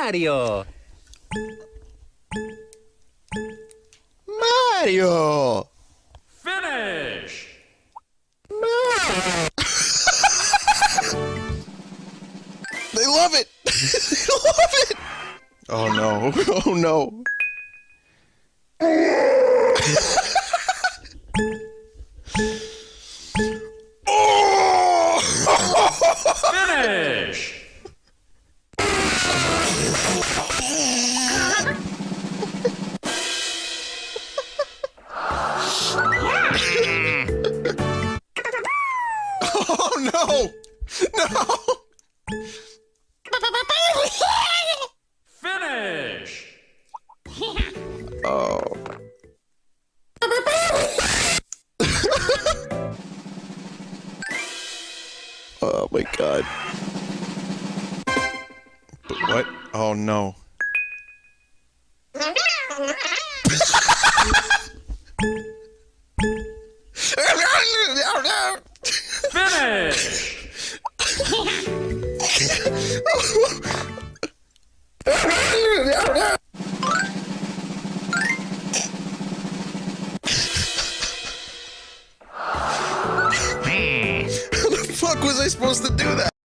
Mario! Mario! Finish! They love it! They love it! Oh no, oh no. Finish! Oh no! No! Finish! Oh. Oh my god. But what? Oh no. Finish! How the fuck was I supposed to do that?